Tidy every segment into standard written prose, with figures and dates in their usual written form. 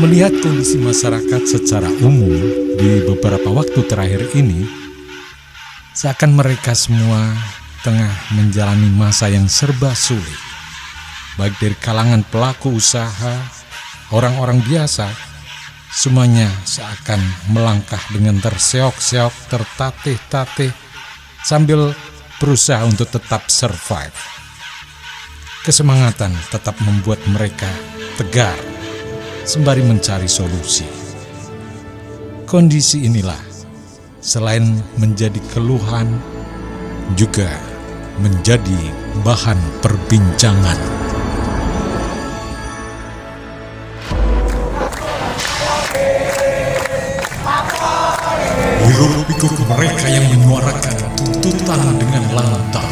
Melihat kondisi masyarakat secara umum di beberapa waktu terakhir ini, seakan mereka semua tengah menjalani masa yang serba sulit. Baik dari kalangan pelaku usaha, orang-orang biasa, semuanya seakan melangkah dengan terseok-seok, tertatih-tatih, sambil berusaha untuk tetap survive. Kesemangatan tetap membuat mereka tegar, sembari mencari solusi. Kondisi inilah, selain menjadi keluhan, juga menjadi bahan perbincangan. Hiruk-pikuk mereka yang menyuarakan tuntutan dengan lantang.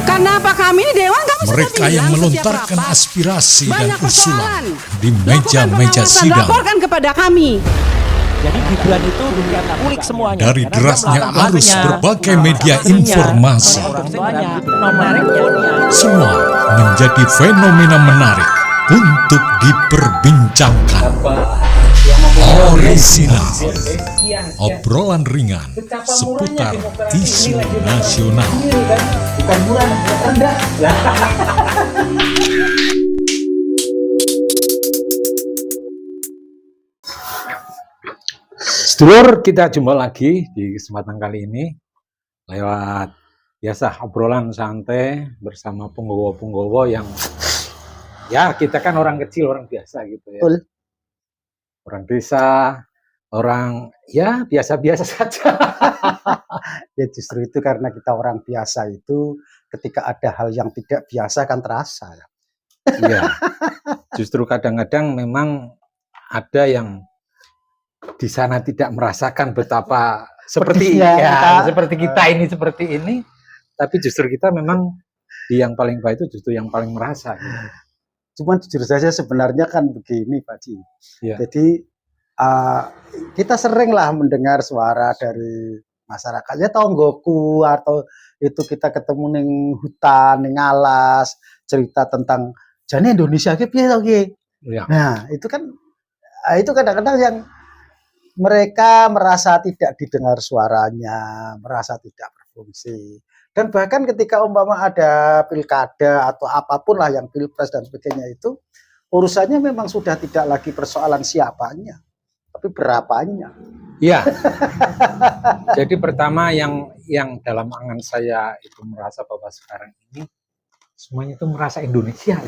Kenapa kami ini dewan? Mereka yang melontarkan aspirasi dan usulan di meja-meja sidang. Laporkan kepada kami. Jadi Gibran itu bukan kulik semuanya. Dari derasnya arus berbagai media informasi, semua menjadi fenomena menarik untuk diperbincangkan. Orisinal, obrolan ringan seputar isu nasional. Bukan murah, rendah. Sedulur, kita jumpa lagi di kesempatan kali ini lewat biasa obrolan santai bersama penggawa-penggawa yang ya kita kan orang kecil, orang biasa gitu ya. Betul. Orang desa, orang ya biasa-biasa saja. Ya justru itu karena kita orang biasa itu ketika ada hal yang tidak biasa kan terasa. Iya. Justru kadang-kadang memang ada yang di sana tidak merasakan betapa seperti seperti kita ini, tapi justru kita memang di yang paling baik itu justru yang paling merasa. Gitu. Cuman jujur saja sebenarnya kan begini Pak Ji. Ya. Jadi kita seringlah mendengar suara dari masyarakatnya tonggoku atau itu kita ketemu ning hutan, ning alas, cerita tentang jane Indonesia ki piye to ki. Ya. Nah, itu kan itu kadang-kadang yang mereka merasa tidak didengar suaranya, merasa tidak berfungsi. Dan bahkan ketika umpama ada pilkada atau apapun lah yang pilpres dan sebagainya itu, urusannya memang sudah tidak lagi persoalan siapanya, tapi berapanya. Iya. Jadi pertama yang dalam angan saya itu merasa bahwa sekarang ini semuanya itu merasa Indonesia.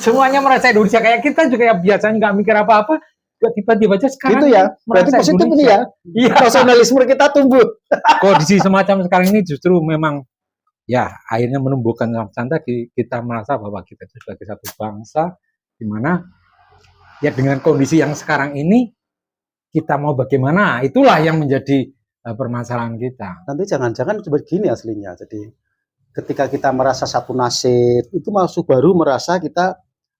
Semuanya merasa Indonesia, kayak kita juga ya biasanya nggak mikir apa-apa. Tiba-tiba aja sekarang itu ya, berarti positif Indonesia. Ini ya, iya. Nasionalisme kita tumbuh. Kondisi semacam sekarang ini justru memang ya akhirnya menumbuhkan tadi kita merasa bahwa kita itu sebagai satu bangsa, di mana ya dengan kondisi yang sekarang ini kita mau bagaimana, itulah yang menjadi permasalahan kita. Nanti jangan-jangan begini aslinya, jadi ketika kita merasa satu nasib itu masuk baru merasa kita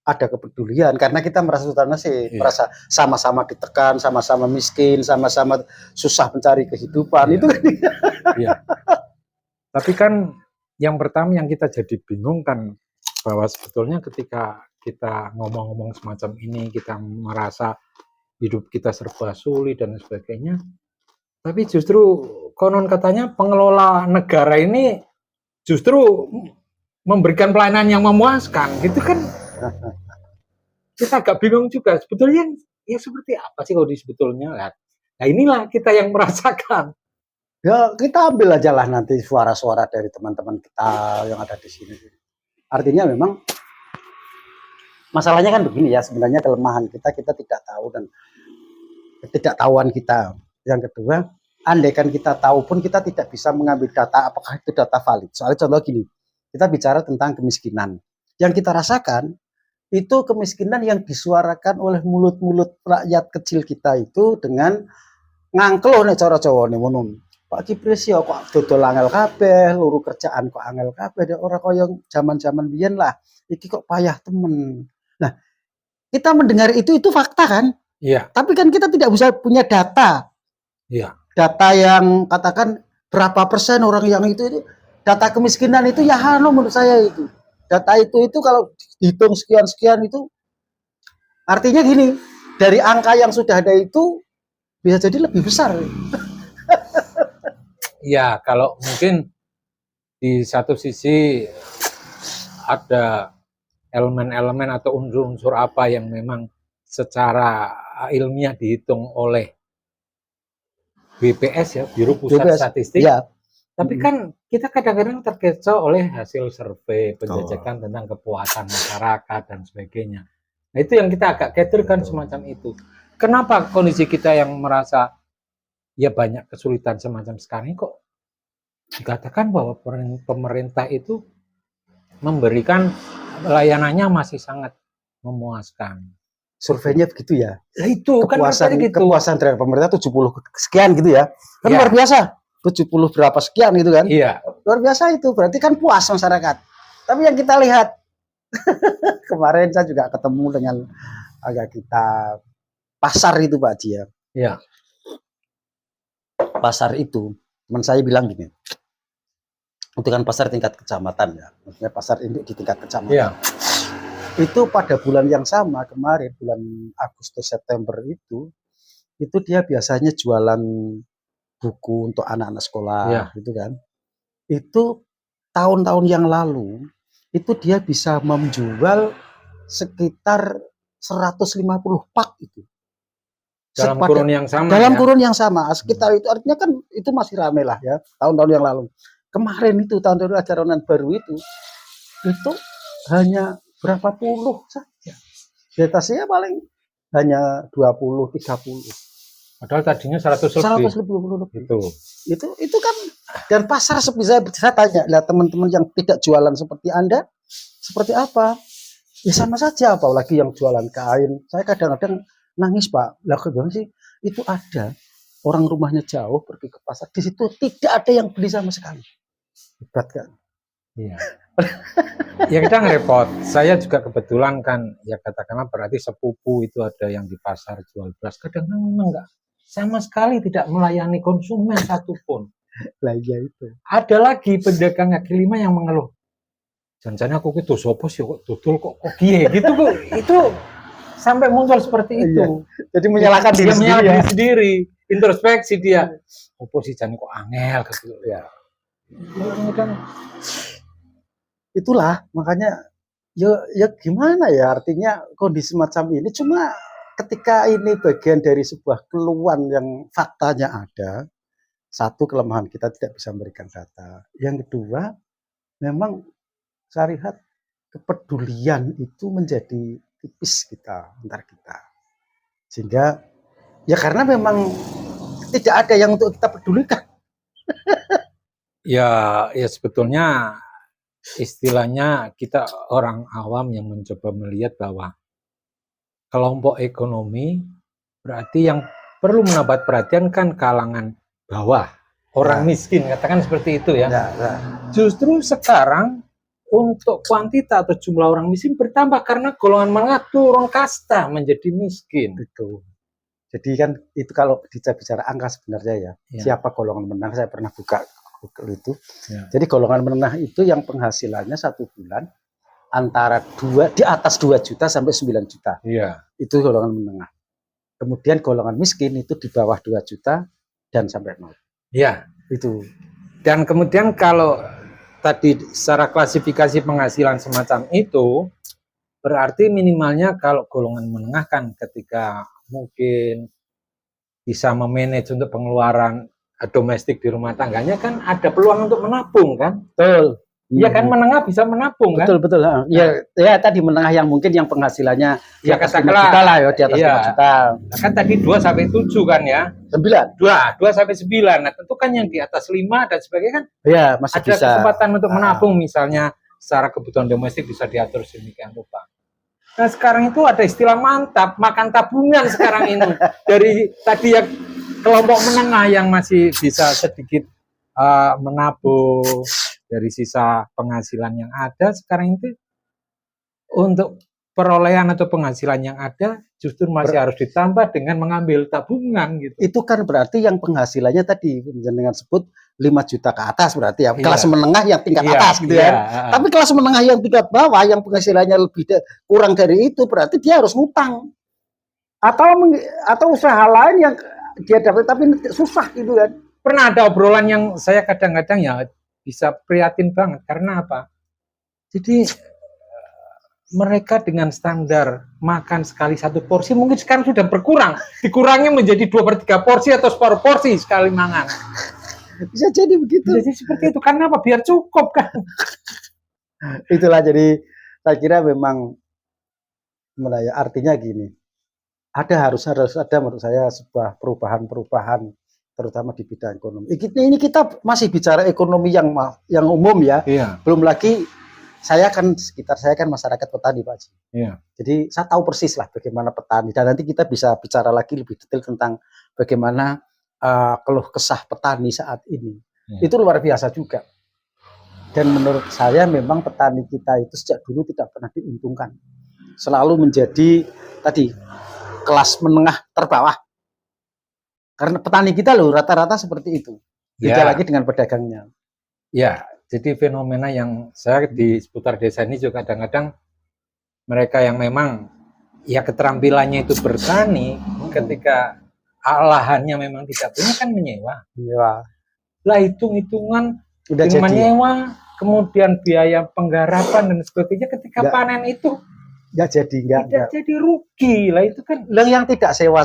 ada kepedulian karena kita merasa satu nasib, merasa sama-sama ditekan, sama-sama miskin, sama-sama susah mencari kehidupan. Itu kan. Iya. Tapi kan yang pertama yang kita jadi bingung kan bahwa sebetulnya ketika kita ngomong-ngomong semacam ini, kita merasa hidup kita serba sulit dan sebagainya. Tapi justru konon katanya pengelola negara ini justru memberikan pelayanan yang memuaskan, gitu kan? Kita agak bingung juga sebetulnya ya seperti apa sih kondisi sebetulnya. Nah inilah kita yang merasakan. Ya kita ambil aja lah nanti suara-suara dari teman-teman kita yang ada di sini. Artinya memang masalahnya kan begini ya, sebenarnya kelemahan kita tidak tahu dan ketidaktahuan kita. Yang kedua, andaikan kita tahu pun kita tidak bisa mengambil data apakah itu data valid. Soalnya contoh gini, kita bicara tentang kemiskinan. Yang kita rasakan itu kemiskinan yang disuarakan oleh mulut-mulut rakyat kecil kita itu dengan ngangkelo nek cara Jawa nih ngono. Pak Kipres ya kok dodol angel kabeh, luru kerjaan kok angel kabeh, ora kaya zaman-zaman biyen lah. Iki kok payah temen. Nah, kita mendengar itu fakta kan? Iya. Tapi kan kita tidak bisa punya data. Iya. Data yang katakan berapa persen orang yang itu data kemiskinan itu ya menurut saya itu. Data itu kalau dihitung sekian-sekian itu Artinya gini, dari angka yang sudah ada itu bisa jadi lebih besar. Ya, kalau mungkin di satu sisi ada elemen-elemen atau unsur-unsur apa yang memang secara ilmiah dihitung oleh BPS ya, Biro Pusat BPS, Statistik. ya. Tapi kan kita kadang-kadang terkecoh oleh hasil survei penjajakan tentang kepuasan masyarakat dan sebagainya. Nah, itu yang kita agak ketirkan semacam itu. Kenapa kondisi kita yang merasa ya banyak kesulitan semacam sekarang kok dikatakan bahwa pemerintah itu memberikan layanannya masih sangat memuaskan. Surveinya begitu ya. Nah, itu Kepuasan kan gitu. kepuasan terhadap pemerintah 70 sekian gitu ya. Kan Ya. luar biasa. 70 berapa sekian gitu kan. Iya. Luar biasa itu. Berarti kan puas masyarakat. Tapi yang kita lihat kemarin saya juga ketemu dengan agak kita pasar itu Pak Haji ya. Iya. Pasar itu teman saya bilang gini. Itu kan pasar tingkat kecamatan ya. Maksudnya pasar induk di tingkat kecamatan. Iya. Itu pada bulan yang sama kemarin bulan Agustus September itu dia biasanya jualan buku untuk anak-anak sekolah Iya. gitu kan. Itu tahun-tahun yang lalu itu dia bisa menjual sekitar 150 pak itu. Dalam Sepada- kurun yang sama. dalam ya? kurun yang sama sekitar itu artinya kan itu masih rame lah ya tahun-tahun yang lalu. Kemarin itu tahun-tahun ajaran baru itu hanya berapa puluh saja. Di atasnya paling hanya 20 30. Padahal tadinya 100 lebih. 150 lebih. Itu. Itu kan dan pasar saya tanya lah teman-teman yang tidak jualan seperti Anda seperti apa? Ya sama saja apalagi yang jualan kain. Saya kadang-kadang nangis Pak. Lah kebetulan sih itu ada orang rumahnya jauh pergi ke pasar di situ tidak ada yang beli sama sekali. Hebat kan? Iya. Ya kadang repot. Saya juga kebetulan kan ya katakanlah berarti sepupu itu ada yang di pasar jual beras. Kadang-kadang memang enggak sama sekali tidak melayani konsumen satupun. Lah iya itu. Ada lagi pedagang kaki lima yang mengeluh. Jangan-jangan aku gitu sopo sih kok tutul kok gie gitu kok. Itu sampai muncul seperti itu. Jadi menyalahkan Dia diri sendiri menyalahkan ya. diri sendiri, introspeksi dia. Opo sih jane kok angel gitu ya. Kan Itulah makanya ya gimana ya artinya kondisi macam ini cuma ketika ini bagian dari sebuah keluhan yang faktanya ada. Satu, kelemahan kita tidak bisa memberikan data. Yang kedua, memang saya lihat kepedulian itu menjadi tipis kita antar kita. Sehingga ya karena memang tidak ada yang untuk kita pedulikan. ya sebetulnya istilahnya kita orang awam yang mencoba melihat bahwa kelompok ekonomi berarti yang perlu mendapat perhatian kan kalangan bawah, orang miskin, katakan seperti itu ya. Justru sekarang untuk kuantita atau jumlah orang miskin bertambah karena golongan menengah turun kasta menjadi miskin. Itu. Jadi kan itu kalau bicara angka sebenarnya ya, siapa golongan menengah saya pernah buka Google itu. Ya. Jadi golongan menengah itu yang penghasilannya satu bulan antara di atas 2 juta sampai 9 juta. Iya. Itu golongan menengah. Kemudian golongan miskin itu di bawah 2 juta dan sampai 0. Iya. Itu. Dan kemudian kalau tadi secara klasifikasi penghasilan semacam itu berarti minimalnya kalau golongan menengah kan ketika mungkin bisa memanage untuk pengeluaran domestik di rumah tangganya kan ada peluang untuk menabung kan? Betul. Iya kan menengah bisa menabung kan? Betul. Ya tadi menengah yang mungkin yang penghasilannya di Ya atas 5 katakanlah juta lah ya, di atas 5 juta. Kan tadi 2 sampai 7 kan ya? 9. 2 sampai 9. Nah, tentu kan yang di atas 5 dan sebagainya kan Ya, masih ada bisa. kesempatan untuk menabung misalnya secara kebutuhan domestik bisa diatur sedemikian rupa. Nah, sekarang itu ada istilah mantap, makan tabungan sekarang ini. Dari tadi yang kelompok menengah yang masih bisa sedikit menabung dari sisa penghasilan yang ada, sekarang itu untuk perolehan atau penghasilan yang ada justru masih harus ditambah dengan mengambil tabungan gitu. Itu kan berarti yang penghasilannya tadi dengan sebut 5 juta ke atas berarti ya. Iya. Kelas menengah yang tingkat atas gitu Iya. ya. Tapi kelas menengah yang tingkat bawah yang penghasilannya kurang dari itu berarti dia harus ngutang. atau usaha lain yang dia dapat tapi susah gitu kan. Pernah ada obrolan yang saya kadang-kadang ya bisa prihatin banget karena apa? Jadi mereka dengan standar makan sekali 1 porsi mungkin sekarang sudah berkurang, dikurangi menjadi 2/3 porsi atau separuh porsi sekali makan. Bisa jadi begitu. Jadi seperti itu karena apa? Biar cukup kan. Itulah jadi saya kira memang artinya gini. Harus ada menurut saya sebuah perubahan terutama di bidang ekonomi. Ini kita masih bicara ekonomi yang umum ya. Iya. Belum lagi saya kan masyarakat petani Pak Haji. Iya. Jadi saya tahu persis lah bagaimana petani dan nanti kita bisa bicara lagi lebih detail tentang bagaimana keluh kesah petani saat ini. Iya. Itu luar biasa juga. Dan menurut saya memang petani kita itu sejak dulu tidak pernah diuntungkan. Selalu menjadi tadi kelas menengah terbawah. Karena petani kita loh rata-rata seperti itu. Beda lagi dengan pedagangnya. Ya, jadi fenomena yang saya di seputar desa ini juga kadang-kadang mereka yang memang ya keterampilannya itu bertani, ketika lahannya memang tidak punya kan menyewa. Iya. Lah hitung-hitungan Udah dengan jadi. menyewa, kemudian biaya penggarapan dan sebagainya ketika Nggak. panen itu Nggak jadi, tidak jadi rugi. Lah itu kan yang tidak sewa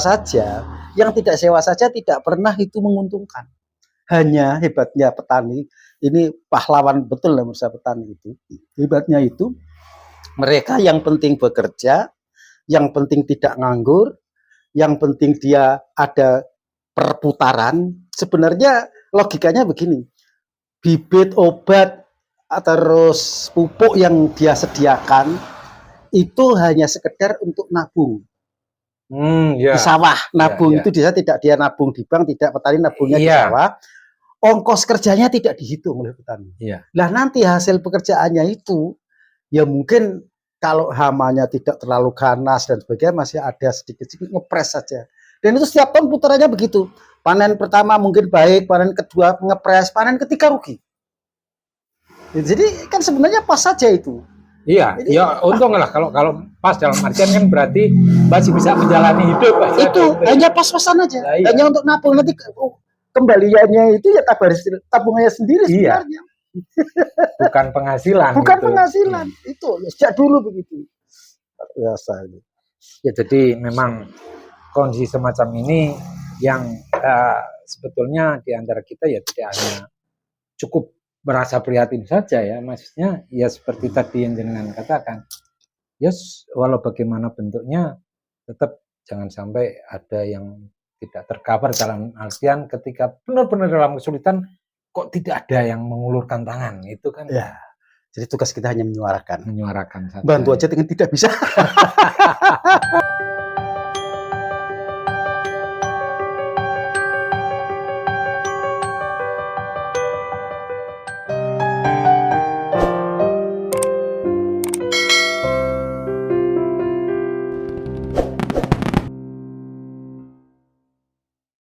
saja tidak pernah itu menguntungkan. Hanya hebatnya petani, ini pahlawan betul lah menurut saya petani itu. Hebatnya itu mereka yang penting bekerja, yang penting tidak nganggur, yang penting dia ada perputaran. Sebenarnya logikanya begini. Bibit, obat, terus pupuk yang dia sediakan itu hanya sekedar untuk nabung. ya. Di sawah nabung Ya. itu tidak dia nabung di bank, tidak petani nabungnya di sawah. Ongkos kerjanya tidak dihitung oleh petani. Iya. Nah nanti hasil pekerjaannya itu ya mungkin kalau hamanya tidak terlalu ganas dan sebagainya masih ada sedikit-sedikit ngepres saja. Dan itu setiap tahun putarannya begitu. Panen pertama mungkin baik, panen kedua ngepres, panen ketiga rugi. Jadi kan sebenarnya pas saja itu. Iya, ya untung lah kalau pas dalam artian kan berarti masih bisa menjalani hidup. Itu hanya pas-pasan aja, Nah, iya. hanya untuk nabung nanti kembaliannya itu ya tabungannya sendiri Iya. sebenarnya. Bukan penghasilan. Bukan gitu. penghasilan, itu sejak dulu begitu. Biasa ini. Ya jadi memang kondisi semacam ini yang sebetulnya di antara kita ya tidak hanya cukup merasa prihatin saja ya, maksudnya ya seperti tadi yang jenengan katakan, yes, walau bagaimana bentuknya tetap jangan sampai ada yang tidak tercover dalam artian ketika benar-benar dalam kesulitan kok tidak ada yang mengulurkan tangan, itu kan Ya. Jadi tugas kita hanya menyuarakan. menyuarakan saja. Bantu aja dengan tidak bisa.